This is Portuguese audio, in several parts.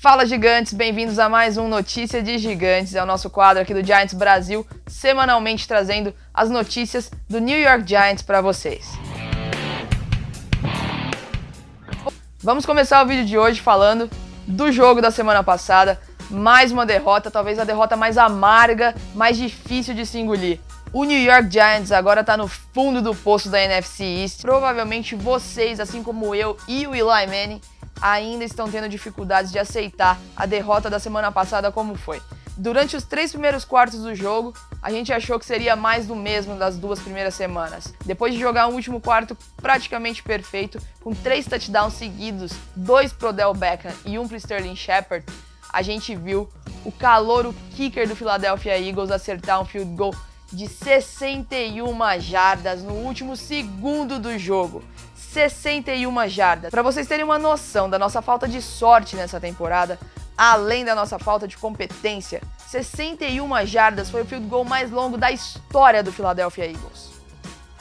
Fala, gigantes! Bem-vindos a mais um Notícia de Gigantes. É o nosso quadro aqui do Giants Brasil, semanalmente trazendo as notícias do New York Giants para vocês. Vamos começar o vídeo de hoje falando do jogo da semana passada. Mais uma derrota, talvez a derrota mais amarga, mais difícil de se engolir. O New York Giants agora está no fundo do poço da NFC East. Provavelmente vocês, assim como eu e o Eli Manning, ainda estão tendo dificuldades de aceitar a derrota da semana passada como foi. Durante os 3 primeiros quartos do jogo, a gente achou que seria mais do mesmo das 2 primeiras semanas. Depois de jogar um último quarto praticamente perfeito, com 3 touchdowns seguidos, 2 pro Odell Beckham e 1 pro Sterling Shepard, a gente viu o calouro kicker do Philadelphia Eagles acertar um field goal de 61 jardas no último segundo do jogo. 61 jardas. Para vocês terem uma noção da nossa falta de sorte nessa temporada, além da nossa falta de competência, 61 jardas foi o field goal mais longo da história do Philadelphia Eagles.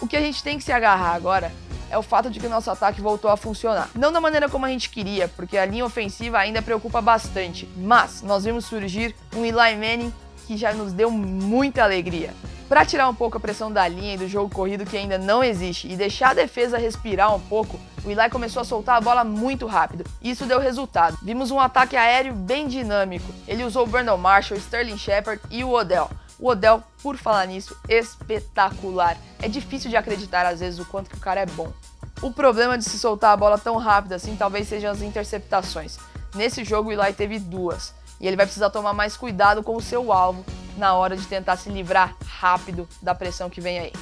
O que a gente tem que se agarrar agora é o fato de que o nosso ataque voltou a funcionar. Não da maneira como a gente queria, porque a linha ofensiva ainda preocupa bastante, mas nós vimos surgir um Eli Manning que já nos deu muita alegria. Para tirar um pouco a pressão da linha e do jogo corrido que ainda não existe e deixar a defesa respirar um pouco, o Eli começou a soltar a bola muito rápido e isso deu resultado. Vimos um ataque aéreo bem dinâmico. Ele usou o Brandon Marshall, Sterling Shepard e o Odell. O Odell, por falar nisso, espetacular. É difícil de acreditar às vezes o quanto que o cara é bom. O problema de se soltar a bola tão rápido assim talvez sejam as interceptações. Nesse jogo o Eli teve 2 e ele vai precisar tomar mais cuidado com o seu alvo na hora de tentar se livrar rápido da pressão que vem aí.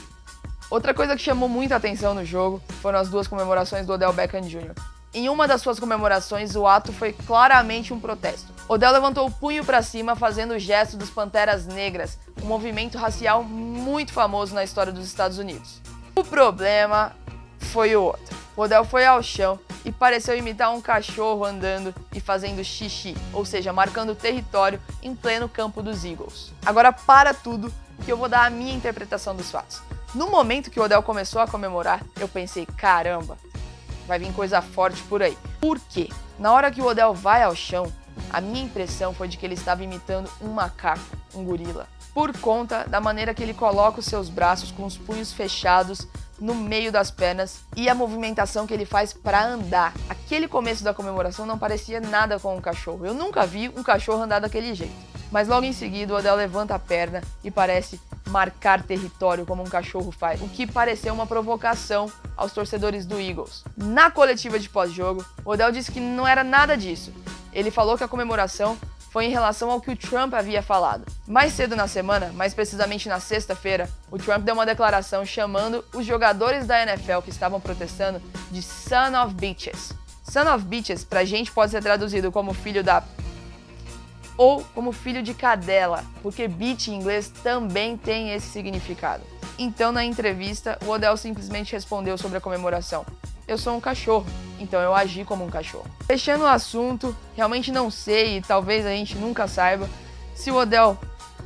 Outra coisa que chamou muita atenção no jogo foram as 2 comemorações do Odell Beckham Jr. Em uma das suas comemorações, o ato foi claramente um protesto. Odell levantou o punho para cima fazendo o gesto dos Panteras Negras, um movimento racial muito famoso na história dos Estados Unidos. O problema foi o outro. O Odell foi ao chão e pareceu imitar um cachorro andando e fazendo xixi, ou seja, marcando território em pleno campo dos Eagles. Agora para tudo que eu vou dar a minha interpretação dos fatos. No momento que o Odell começou a comemorar, eu pensei, caramba, vai vir coisa forte por aí. Por quê? Na hora que o Odell vai ao chão, a minha impressão foi de que ele estava imitando um macaco, um gorila, por conta da maneira que ele coloca os seus braços com os punhos fechados no meio das pernas e a movimentação que ele faz para andar. Aquele começo da comemoração não parecia nada com um cachorro. Eu nunca vi um cachorro andar daquele jeito. Mas logo em seguida o Odell levanta a perna e parece marcar território como um cachorro faz, o que pareceu uma provocação aos torcedores do Eagles. Na coletiva de pós-jogo, o Odell disse que não era nada disso. Ele falou que a comemoração foi em relação ao que o Trump havia falado. Mais cedo na semana, mais precisamente na sexta-feira, o Trump deu uma declaração chamando os jogadores da NFL que estavam protestando de son of bitches. Son of bitches pra gente pode ser traduzido como filho da ou como filho de cadela, porque bitch em inglês também tem esse significado. Então na entrevista, o Odell simplesmente respondeu sobre a comemoração. Eu sou um cachorro, então eu agi como um cachorro. Fechando o assunto, realmente não sei e talvez a gente nunca saiba se o Odell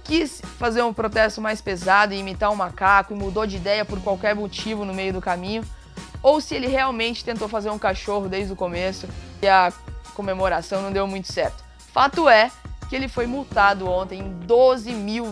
quis fazer um protesto mais pesado e imitar um macaco e mudou de ideia por qualquer motivo no meio do caminho, ou se ele realmente tentou fazer um cachorro desde o começo e a comemoração não deu muito certo. Fato é que ele foi multado ontem em $12 mil,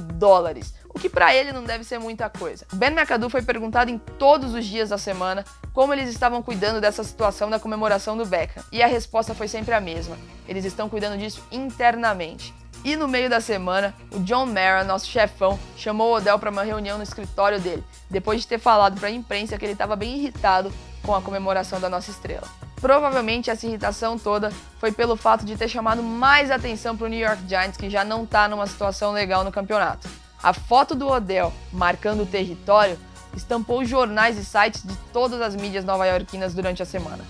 o que para ele não deve ser muita coisa. O Ben McAdoo foi perguntado em todos os dias da semana como eles estavam cuidando dessa situação da comemoração do Beckham, e a resposta foi sempre a mesma: eles estão cuidando disso internamente. E no meio da semana, o John Mara, nosso chefão, chamou o Odell para uma reunião no escritório dele, depois de ter falado para a imprensa que ele estava bem irritado com a comemoração da nossa estrela. Provavelmente essa irritação toda foi pelo fato de ter chamado mais atenção para o New York Giants, que já não está numa situação legal no campeonato. A foto do Odell marcando o território estampou jornais e sites de todas as mídias nova-iorquinas durante a semana.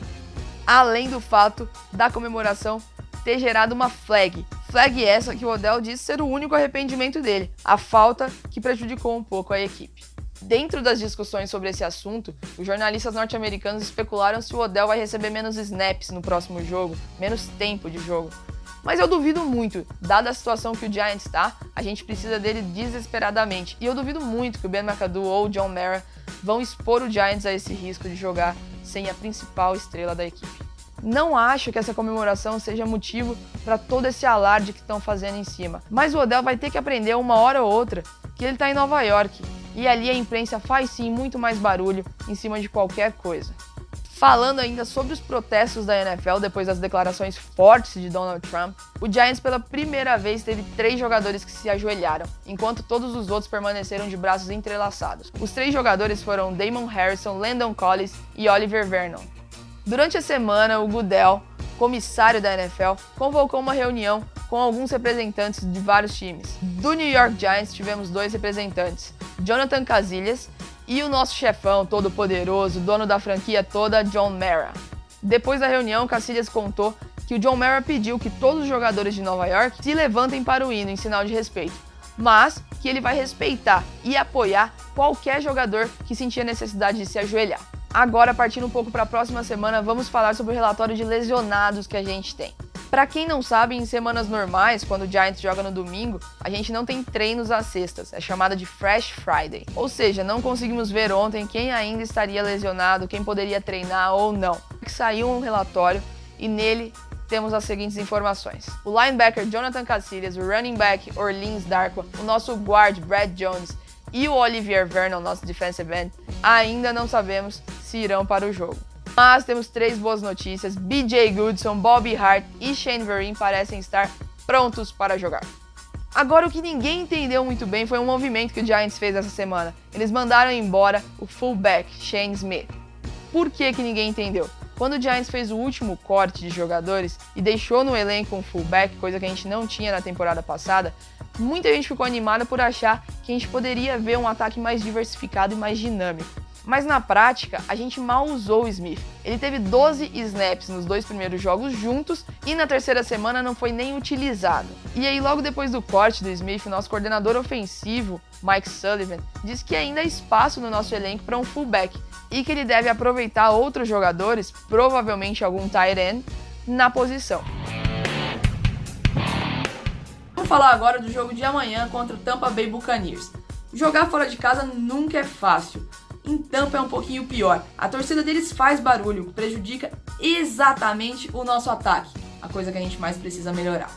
Além do fato da comemoração ter gerado uma flag. Flag essa que o Odell disse ser o único arrependimento dele, a falta que prejudicou um pouco a equipe. Dentro das discussões sobre esse assunto, os jornalistas norte-americanos especularam se o Odell vai receber menos snaps no próximo jogo, menos tempo de jogo. Mas eu duvido muito, dada a situação que o Giants está, a gente precisa dele desesperadamente. E eu duvido muito que o Ben McAdoo ou o John Mara vão expor o Giants a esse risco de jogar sem a principal estrela da equipe. Não acho que essa comemoração seja motivo para todo esse alarde que estão fazendo em cima. Mas o Odell vai ter que aprender uma hora ou outra que ele está em Nova York. E ali a imprensa faz sim muito mais barulho em cima de qualquer coisa. Falando ainda sobre os protestos da NFL depois das declarações fortes de Donald Trump, o Giants pela primeira vez teve 3 jogadores que se ajoelharam, enquanto todos os outros permaneceram de braços entrelaçados. Os 3 jogadores foram Damon Harrison, Landon Collins e Oliver Vernon. Durante a semana, o Goodell, comissário da NFL, convocou uma reunião com alguns representantes de vários times. Do New York Giants tivemos 2 representantes, Jonathan Casillas e o nosso chefão todo poderoso, dono da franquia toda, John Mara. Depois da reunião, Casillas contou que o John Mara pediu que todos os jogadores de Nova York se levantem para o hino em sinal de respeito, mas que ele vai respeitar e apoiar qualquer jogador que sentia necessidade de se ajoelhar. Agora, partindo um pouco para a próxima semana, vamos falar sobre o relatório de lesionados que a gente tem. Para quem não sabe, em semanas normais, quando o Giants joga no domingo, a gente não tem treinos às sextas, é chamada de Fresh Friday. Ou seja, não conseguimos ver ontem quem ainda estaria lesionado, quem poderia treinar ou não. Saiu um relatório e nele temos as seguintes informações. O linebacker Jonathan Casillas, o running back Orleans Darkwa, o nosso guard Brad Jones e o Olivier Vernon, nosso defensive end, ainda não sabemos se irão para o jogo. Mas temos 3 boas notícias, BJ Goodson, Bobby Hart e Shane Vereen parecem estar prontos para jogar. Agora, o que ninguém entendeu muito bem foi um movimento que o Giants fez essa semana. Eles mandaram embora o fullback Shane Smith. Por que ninguém entendeu? Quando o Giants fez o último corte de jogadores e deixou no elenco um fullback, coisa que a gente não tinha na temporada passada, muita gente ficou animada por achar que a gente poderia ver um ataque mais diversificado e mais dinâmico. Mas na prática, a gente mal usou o Smith. Ele teve 12 snaps nos 2 primeiros jogos juntos e na terceira semana não foi nem utilizado. E aí, logo depois do corte do Smith, o nosso coordenador ofensivo, Mike Sullivan, disse que ainda há espaço no nosso elenco para um fullback e que ele deve aproveitar outros jogadores, provavelmente algum tight end, na posição. Vamos falar agora do jogo de amanhã contra o Tampa Bay Buccaneers. Jogar fora de casa nunca é fácil. Em Tampa é um pouquinho pior. A torcida deles faz barulho, que prejudica exatamente o nosso ataque, a coisa que a gente mais precisa melhorar.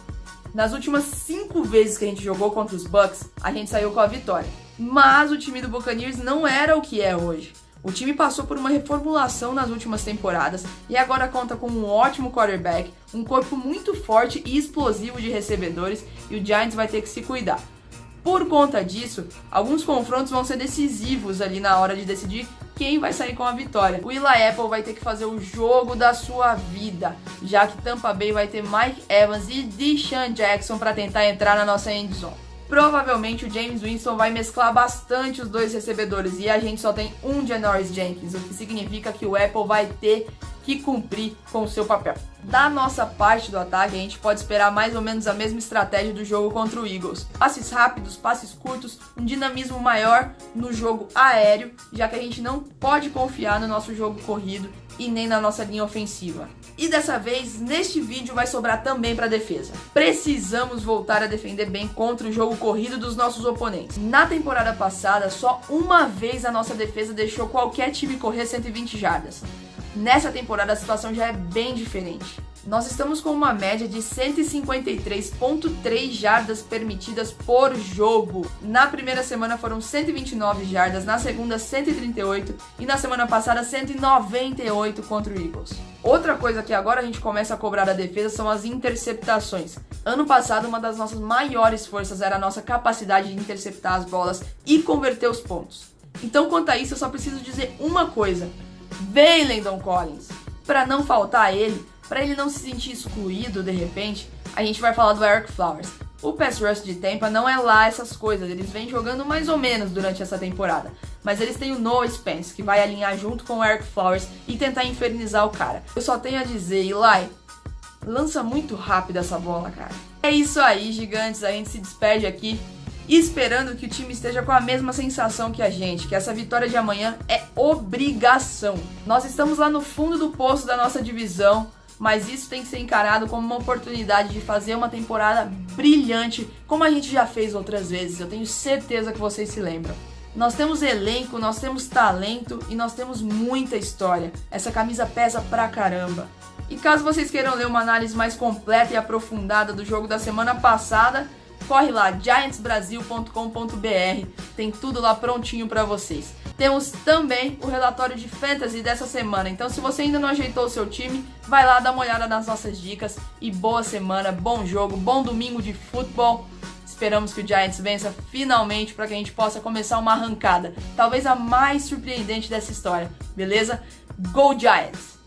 Nas últimas 5 vezes que a gente jogou contra os Bucs, a gente saiu com a vitória. Mas o time do Buccaneers não era o que é hoje. O time passou por uma reformulação nas últimas temporadas e agora conta com um ótimo quarterback, um corpo muito forte e explosivo de recebedores, e o Giants vai ter que se cuidar. Por conta disso, alguns confrontos vão ser decisivos ali na hora de decidir quem vai sair com a vitória. O Eli Apple vai ter que fazer o jogo da sua vida, já que Tampa Bay vai ter Mike Evans e Deshaun Jackson para tentar entrar na nossa end zone. Provavelmente o James Winston vai mesclar bastante os 2 recebedores e a gente só tem um Janoris Jenkins, o que significa que o Apple vai ter que cumprir com o seu papel. Da nossa parte do ataque, a gente pode esperar mais ou menos a mesma estratégia do jogo contra o Eagles. Passes rápidos, passes curtos, um dinamismo maior no jogo aéreo, já que a gente não pode confiar no nosso jogo corrido e nem na nossa linha ofensiva. E dessa vez, neste vídeo vai sobrar também para a defesa. Precisamos voltar a defender bem contra o jogo corrido dos nossos oponentes. Na temporada passada, só uma vez a nossa defesa deixou qualquer time correr 120 jardas. Nessa temporada a situação já é bem diferente. Nós estamos com uma média de 153,3 jardas permitidas por jogo. Na primeira semana foram 129 jardas, na segunda 138 e na semana passada 198 contra o Eagles. Outra coisa que agora a gente começa a cobrar da defesa são as interceptações. Ano passado, uma das nossas maiores forças era a nossa capacidade de interceptar as bolas e converter os pontos. Então, quanto a isso, eu só preciso dizer uma coisa. Vem, Landon Collins! Para não faltar a ele, para ele não se sentir excluído de repente, a gente vai falar do Ereck Flowers. O pass rush de Tampa não é lá essas coisas, eles vêm jogando mais ou menos durante essa temporada. Mas eles têm o Noah Spence, que vai alinhar junto com o Ereck Flowers e tentar infernizar o cara. Eu só tenho a dizer, Eli, lança muito rápido essa bola, cara. É isso aí, gigantes, a gente se despede aqui, esperando que o time esteja com a mesma sensação que a gente, que essa vitória de amanhã é obrigação. Nós estamos lá no fundo do poço da nossa divisão, mas isso tem que ser encarado como uma oportunidade de fazer uma temporada brilhante, como a gente já fez outras vezes, eu tenho certeza que vocês se lembram. Nós temos elenco, nós temos talento e nós temos muita história. Essa camisa pesa pra caramba. E caso vocês queiram ler uma análise mais completa e aprofundada do jogo da semana passada, corre lá, giantsbrasil.com.br, tem tudo lá prontinho para vocês. Temos também o relatório de Fantasy dessa semana, então se você ainda não ajeitou o seu time, vai lá dar uma olhada nas nossas dicas e boa semana, bom jogo, bom domingo de futebol. Esperamos que o Giants vença finalmente para que a gente possa começar uma arrancada, talvez a mais surpreendente dessa história, beleza? Go Giants!